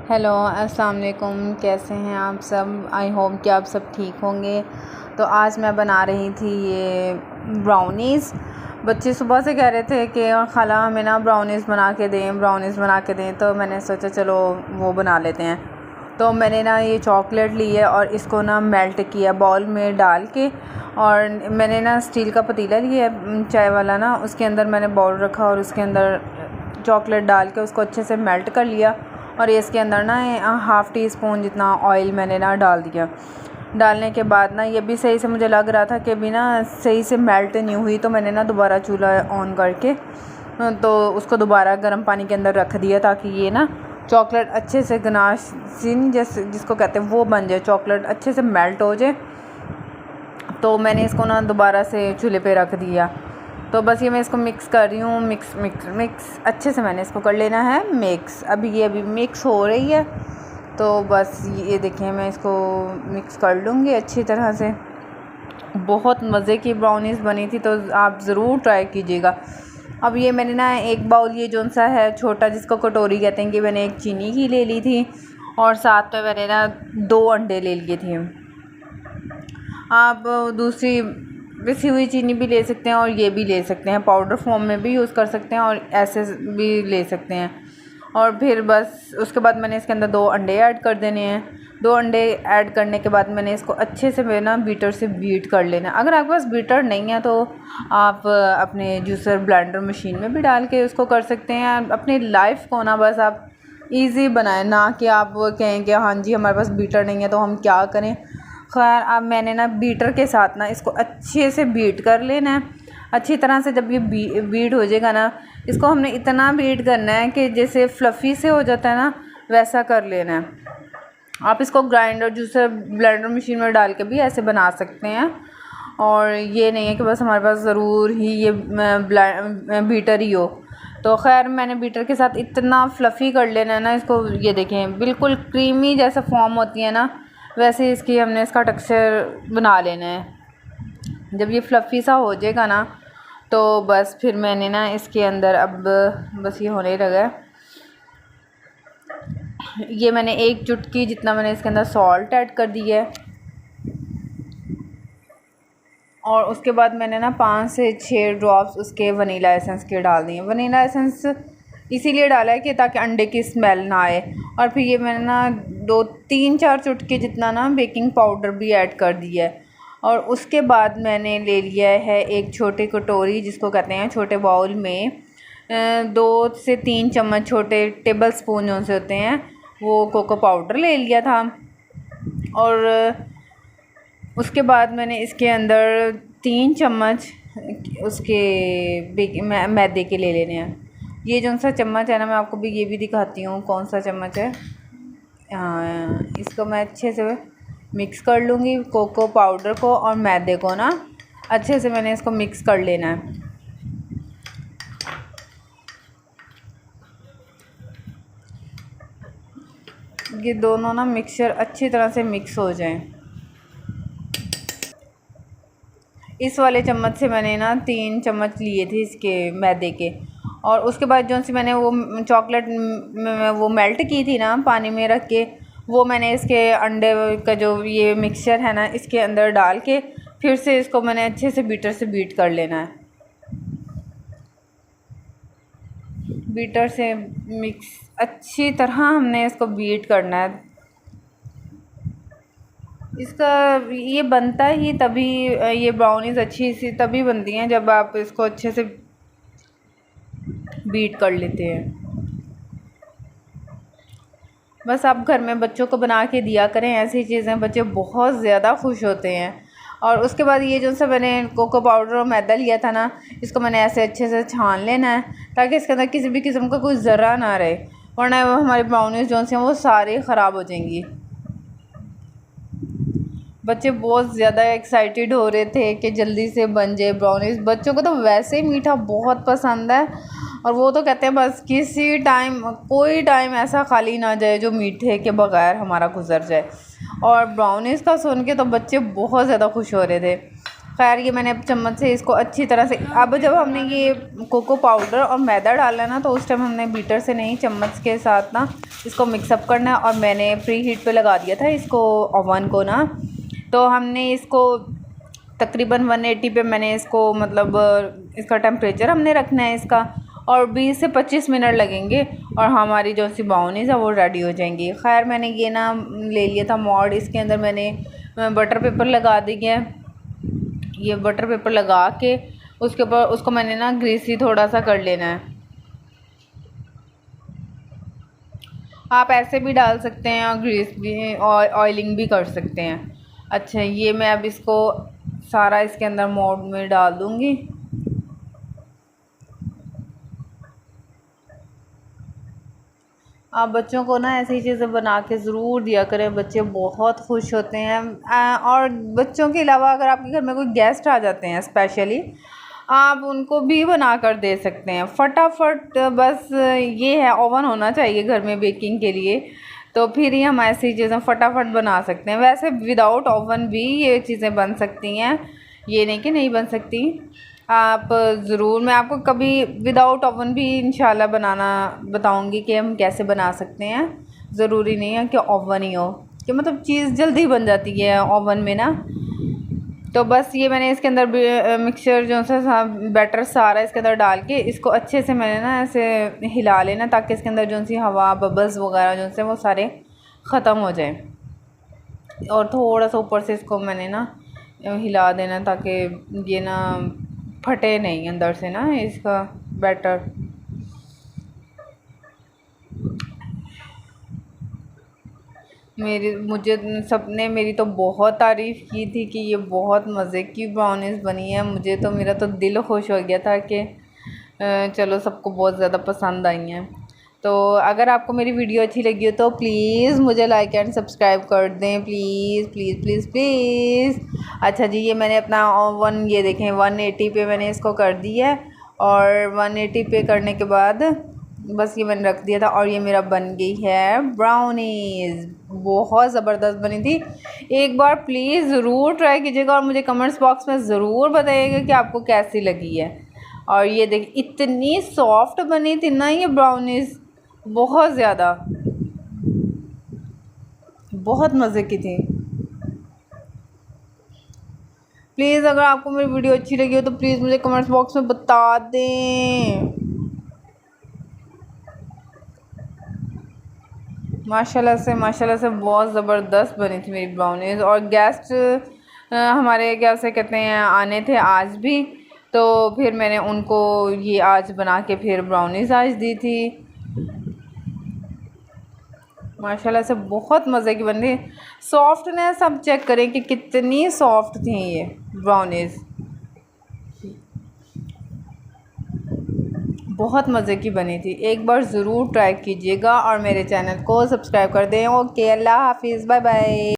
Hello अस्सलाम वालेकुम, कैसे हैं आप सब। आई होप कि आप सब ठीक होंगे। तो आज मैं बना रही थी ये ब्राउनीज़। बच्चे सुबह से कह रहे थे कि खाला हमें ना ब्राउनीज़ बना के दें, तो मैंने सोचा चलो वो बना लेते हैं। तो मैंने ना ये चॉकलेट ली है और इसको ना मेल्ट किया बाउल में डाल के, और मैंने ना स्टील का पतीला लिया है चाय वाला ना, उसके अंदर मैंने बाउल रखा और उसके अंदर चॉकलेट डाल के उसको अच्छे से मेल्ट कर लिया। और ये इसके अंदर ना हाफ़ टी स्पून जितना ऑयल मैंने ना डाल दिया। डालने के बाद ना ये भी सही से मुझे लग रहा था कि अभी ना सही से मेल्ट नहीं हुई, तो मैंने ना दोबारा चूल्हा ऑन करके तो उसको दोबारा गर्म पानी के अंदर रख दिया, ताकि ये ना चॉकलेट अच्छे से गनाशिन जैसे जिसको कहते हैं वो बन जाए, चॉकलेट अच्छे से मेल्ट हो जाए। तो मैंने इसको ना दोबारा से चूल्हे पे रख दिया। तो बस ये मैं इसको मिक्स कर रही हूँ, मिक्स अच्छे से मैंने इसको कर लेना है मिक्स। अभी मिक्स हो रही है, तो बस ये देखें मैं इसको मिक्स कर लूँगी अच्छी तरह से। बहुत मज़े की ब्राउनीज़ बनी थी, तो आप ज़रूर ट्राई कीजिएगा। अब ये मैंने ना एक बाउल ये जौन सा है छोटा जिसको कटोरी कहते हैं, कि मैंने एक चीनी की ले ली थी और साथ में मैंने ना 2 अंडे ले लिए थे। आप दूसरी पिसी हुई चीनी भी ले सकते हैं और ये भी ले सकते हैं, पाउडर फॉर्म में भी यूज़ कर सकते हैं और ऐसे भी ले सकते हैं। और फिर बस उसके बाद मैंने इसके अंदर 2 अंडे ऐड कर देने हैं। 2 अंडे ऐड करने के बाद मैंने इसको अच्छे से ना बीटर से बीट कर लेना है। अगर आपके पास बीटर नहीं है तो आप अपने जूसर ब्लेंडर मशीन में भी डाल के उसको कर सकते हैं। अपनी लाइफ को ना बस आप ईज़ी बनाएं, ना कि आप कहें कि हाँ जी हमारे पास बीटर नहीं है तो हम क्या करें। खैर अब मैंने ना बीटर के साथ ना इसको अच्छे से बीट कर लेना है अच्छी तरह से। जब ये बीट हो जाएगा ना, इसको हमने इतना बीट करना है कि जैसे फ्लफ़ी से हो जाता है ना, वैसा कर लेना है। आप इसको ग्राइंडर जूसर ब्लेंडर मशीन में डाल के भी ऐसे बना सकते हैं। और ये नहीं है कि बस हमारे पास ज़रूर ही ये बीटर ही हो। तो खैर मैंने बीटर के साथ इतना फ्लफ़ी कर लेना है ना इसको। ये देखें बिल्कुल क्रीमी जैसा फॉर्म होती है ना, वैसे इसकी हमने इसका टेक्सचर बना लेना है। जब ये फ्लफ़ी सा हो जाएगा ना, तो बस फिर मैंने ना इसके अंदर अब बस ये होने लगा है। ये मैंने 1 चुटकी जितना मैंने इसके अंदर सॉल्ट ऐड कर दिया है, और उसके बाद मैंने ना 5 से 6 ड्रॉप्स उसके वनीला एसेंस के डाल दिए। वनीला एसेंस इसीलिए डाला है कि ताकि अंडे की स्मेल ना आए। और फिर ये मैंने ना 2-3-4 चुटकी जितना ना बेकिंग पाउडर भी ऐड कर दिया है। और उसके बाद मैंने ले लिया है एक छोटी कटोरी जिसको कहते हैं छोटे बाउल में 2 से 3 चम्मच छोटे टेबल स्पून जो से होते हैं वो कोको पाउडर ले लिया था। और उसके बाद मैंने इसके अंदर 3 चम्मच उसके मैदे के ले लेने हैं। ये जो सा चम्मच है ना, मैं आपको भी ये भी दिखाती हूँ कौन सा चम्मच है। इसको मैं अच्छे से मिक्स कर लूँगी, कोको पाउडर को और मैदे को ना अच्छे से मैंने इसको मिक्स कर लेना है। ये दोनों ना मिक्सचर अच्छी तरह से मिक्स हो जाएं। इस वाले चम्मच से मैंने ना 3 चम्मच लिए थे इसके मैदे के। और उसके बाद जो सी मैंने वो चॉकलेट वो मेल्ट की थी ना पानी में रख के, वो मैंने इसके अंडे का जो ये मिक्सचर है ना इसके अंदर डाल के फिर से इसको मैंने अच्छे से बीटर से बीट कर लेना है। बीटर से मिक्स अच्छी तरह हमने इसको बीट करना है। इसका ये बनता ही तभी, ये ब्राउनीज़ अच्छी सी तभी बनती हैं जब आप इसको अच्छे से बीट कर लेते हैं। बस आप घर में बच्चों को बना के दिया करें ऐसी चीज़ें, बच्चे बहुत ज़्यादा खुश होते हैं। और उसके बाद ये जो सा मैंने कोको पाउडर और मैदा लिया था ना, इसको मैंने ऐसे अच्छे से छान लेना है ताकि इसके अंदर किसी भी किस्म का कोई ज़र्रा ना रहे, वरना हमारी ब्राउनीज़ जो हैं वो सारी ख़राब हो जाएंगी। बच्चे बहुत ज़्यादा एक्साइटेड हो रहे थे कि जल्दी से बन जाए ब्राउनीज़। बच्चों को तो वैसे ही मीठा बहुत पसंद है, और वो तो कहते हैं बस किसी टाइम कोई टाइम ऐसा खाली ना जाए जो मीठे के बगैर हमारा गुजर जाए। और ब्राउनीज़ का सुन के तो बच्चे बहुत ज़्यादा खुश हो रहे थे। खैर ये मैंने चम्मच से इसको अच्छी तरह से, अब जब हमने ये कोको पाउडर और मैदा डाला ना तो उस टाइम हमने बीटर से नहीं, चम्मच के साथ ना इसको मिक्सअप करना है। और मैंने प्री हीट पे लगा दिया था इसको, ओवन को ना। तो हमने इसको तकरीबन 180 पे मैंने इसको, मतलब इसका टेम्परेचर हमने रखना है इसका, और 20 से 25 मिनट लगेंगे और हमारी जो सी ब्राउनीज़ है वो रेडी हो जाएंगी। खैर मैंने ये ना ले लिया था मोल्ड, इसके अंदर मैंने बटर पेपर लगा दिया है। ये बटर पेपर लगा के उसके ऊपर उसको मैंने ना ग्रीसी थोड़ा सा कर लेना है। आप ऐसे भी डाल सकते हैं और ग्रीस भी और ऑयलिंग भी कर सकते हैं। अच्छा ये मैं अब इसको सारा इसके अंदर मोल्ड में डाल दूँगी। आप बच्चों को ना ऐसी चीज़ें बना के ज़रूर दिया करें, बच्चे बहुत खुश होते हैं। और बच्चों के अलावा अगर आपके घर में कोई गेस्ट आ जाते हैं स्पेशली, आप उनको भी बना कर दे सकते हैं फटाफट। बस ये है, ओवन होना चाहिए घर में बेकिंग के लिए, तो फिर ही हम ऐसी चीज़ें फटाफट बना सकते हैं। वैसे विदाउट ओवन भी ये चीज़ें बन सकती हैं, ये नहीं कि नहीं बन सकती। आप ज़रूर, मैं आपको कभी विदाउट ओवन भी इंशाल्लाह बनाना बताऊंगी कि हम कैसे बना सकते हैं। ज़रूरी नहीं है कि ओवन ही हो, कि मतलब चीज़ जल्दी बन जाती है ओवन में ना। तो बस ये मैंने इसके अंदर मिक्सचर जो सा बैटर सारा इसके अंदर डाल के इसको अच्छे से मैंने ना ऐसे हिला लेना, ताकि इसके अंदर जो सी हवा बबल्स वगैरह जो से वो सारे ख़त्म हो जाए। और थोड़ा सा ऊपर से इसको मैंने ना हिला देना, ताकि ये ना फटे नहीं अंदर से ना इसका बैटर। मुझे सबने मेरी तो बहुत तारीफ़ की थी कि ये बहुत मज़े की ब्राउनीज़ बनी है। मुझे तो, मेरा तो दिल खुश हो गया था कि चलो सबको बहुत ज़्यादा पसंद आई हैं। तो अगर आपको मेरी वीडियो अच्छी लगी हो तो प्लीज़ मुझे लाइक एंड सब्सक्राइब कर दें, प्लीज़ प्लीज़ प्लीज़ प्लीज़। अच्छा जी, ये मैंने अपना ओवन, ये देखें 180 पे मैंने इसको कर दिया है, और 180 पे करने के बाद बस ये मैंने रख दिया था, और ये मेरा बन गई है ब्राउनीज़। बहुत ज़बरदस्त बनी थी। एक बार प्लीज़ ज़रूर ट्राई कीजिएगा और मुझे कमेंट्स बॉक्स में ज़रूर बताइएगा कि आपको कैसी लगी है। और ये देखिए इतनी सॉफ्ट बनी थी ना ये ब्राउनीज़, बहुत ज़्यादा, बहुत मज़े की थी। प्लीज़ अगर आपको मेरी वीडियो अच्छी लगी हो तो प्लीज़ मुझे कमेंट्स बॉक्स में बता दें। माशाल्लाह से बहुत ज़बरदस्त बनी थी मेरी ब्राउनीज़। और गेस्ट हमारे क्या से कहते हैं आने थे आज भी, तो फिर मैंने उनको ये आज बना के फिर ब्राउनीज़ आज दी थी। माशाल्लाह से बहुत मज़े की बनी। सॉफ्टनेस आप चेक करें कि कितनी सॉफ्ट थी ये ब्राउनीज़, बहुत मज़े की बनी थी। एक बार ज़रूर ट्राई कीजिएगा और मेरे चैनल को सब्सक्राइब कर दें। ओके, अल्लाह हाफिज़, बाय बाय।